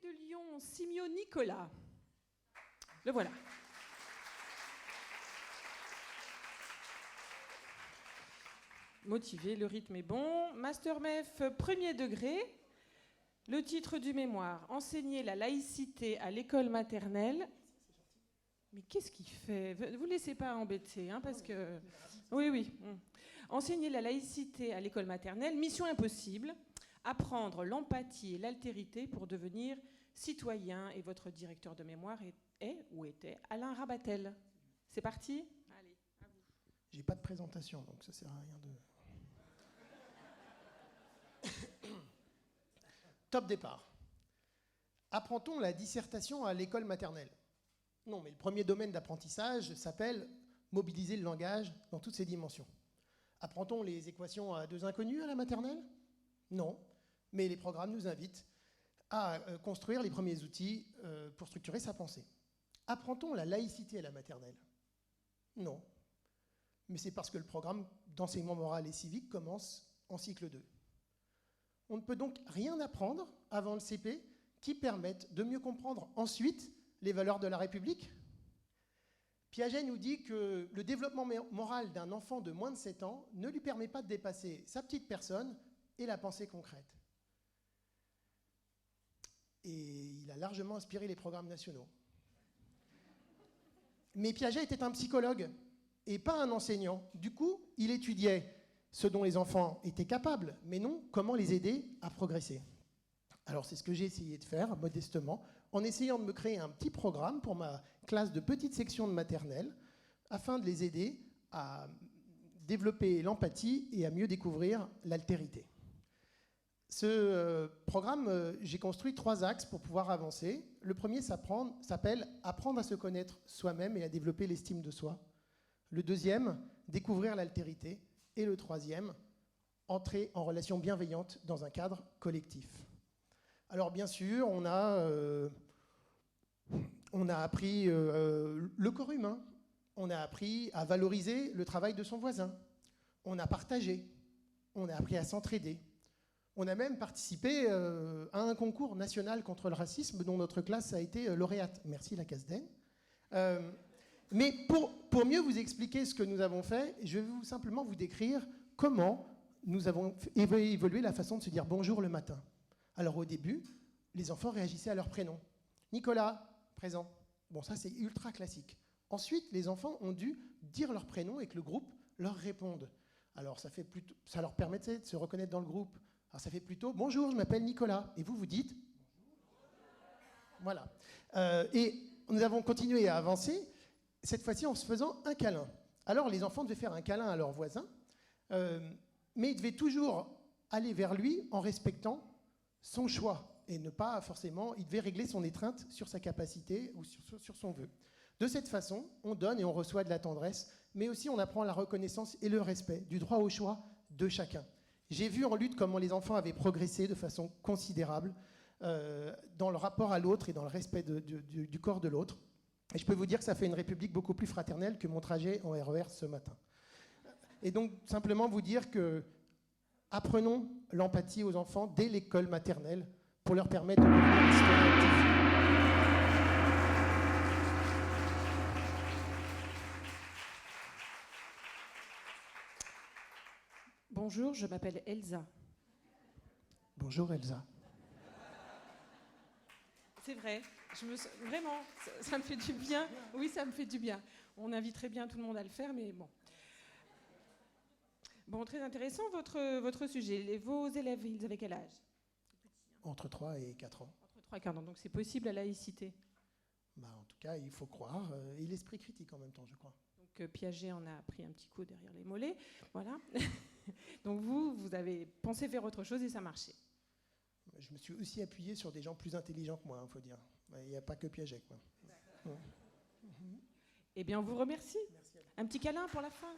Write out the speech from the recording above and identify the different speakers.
Speaker 1: de Lyon, Simio Nicolas. Le voilà. Motivé, le rythme est bon. Master MEF, premier degré. Le titre du mémoire, enseigner la laïcité à l'école maternelle. Mais qu'est-ce qu'il fait? Vous ne laissez pas embêter, hein, parce que... Oui. Enseigner la laïcité à l'école maternelle, mission impossible. Apprendre l'empathie et l'altérité pour devenir citoyen. Et votre directeur de mémoire est ou était Alain Rabatel. C'est parti? Allez, à vous.
Speaker 2: J'ai pas de présentation, donc ça sert à rien de... Top départ. Apprend-on la dissertation à l'école maternelle? Non, mais le premier domaine d'apprentissage s'appelle mobiliser le langage dans toutes ses dimensions. Apprend-on les équations à deux inconnus à la maternelle? Non, mais les programmes nous invitent à construire les premiers outils pour structurer sa pensée. Apprend-on la laïcité à la maternelle? Non, mais c'est parce que le programme d'enseignement moral et civique commence en cycle 2. On ne peut donc rien apprendre avant le CP qui permette de mieux comprendre ensuite les valeurs de la République. Piaget nous dit que le développement moral d'un enfant de moins de 7 ans ne lui permet pas de dépasser sa petite personne et la pensée concrète. Et il a largement inspiré les programmes nationaux. Mais Piaget était un psychologue et pas un enseignant. Du coup, il étudiait ce dont les enfants étaient capables, mais non comment les aider à progresser. Alors c'est ce que j'ai essayé de faire, modestement, en essayant de me créer un petit programme pour ma classe de petite section de maternelle, afin de les aider à développer l'empathie et à mieux découvrir l'altérité. Ce programme, j'ai construit 3 axes pour pouvoir avancer. Le premier s'appelle « Apprendre à se connaître soi-même et à développer l'estime de soi ». Le deuxième, « Découvrir l'altérité ». Et le troisième, entrer en relation bienveillante dans un cadre collectif. Alors bien sûr, on a appris le corps humain, on a appris à valoriser le travail de son voisin, on a partagé, on a appris à s'entraider. On a même participé à un concours national contre le racisme dont notre classe a été lauréate. Merci la Casdaigne. Mais pour mieux vous expliquer ce que nous avons fait, je vais simplement vous décrire comment nous avons évolué la façon de se dire bonjour le matin. Alors au début, les enfants réagissaient à leur prénom. Nicolas, présent. Bon, ça c'est ultra classique. Ensuite, les enfants ont dû dire leur prénom et que le groupe leur réponde. Alors ça leur permettait de se reconnaître dans le groupe. Alors ça fait plutôt bonjour, je m'appelle Nicolas. Et vous dites voilà. Et nous avons continué à avancer, cette fois-ci en se faisant un câlin. Alors les enfants devaient faire un câlin à leur voisin, mais ils devaient toujours aller vers lui en respectant son choix et ne pas forcément, il devait régler son étreinte sur sa capacité ou sur son vœu. De cette façon, on donne et on reçoit de la tendresse, mais aussi on apprend la reconnaissance et le respect du droit au choix de chacun. J'ai vu en lutte comment les enfants avaient progressé de façon considérable dans le rapport à l'autre et dans le respect du corps de l'autre. Et je peux vous dire que ça fait une République beaucoup plus fraternelle que mon trajet en RER ce matin. Et donc, simplement vous dire que apprenons l'empathie aux enfants dès l'école maternelle pour leur permettre de devenir citoyens actifs.
Speaker 1: Bonjour, je m'appelle Elsa.
Speaker 2: Bonjour Elsa.
Speaker 1: C'est vrai, vraiment, ça me fait du bien. Oui, ça me fait du bien. On inviterait bien tout le monde à le faire, mais bon. Bon, très intéressant votre sujet. Vos élèves, ils avaient quel âge?
Speaker 2: Entre 3 et 4 ans.
Speaker 1: Entre 3 et 4 ans, donc c'est possible la laïcité?
Speaker 2: En tout cas, il faut croire. Et l'esprit critique en même temps, je crois.
Speaker 1: Donc Piaget en a pris un petit coup derrière les mollets. Voilà. Donc vous avez pensé faire autre chose et ça marchait.
Speaker 2: Je me suis aussi appuyé sur des gens plus intelligents que moi, il faut dire. Il n'y a pas que Piaget, quoi.
Speaker 1: Eh bien, on vous remercie. Un petit câlin pour la fin.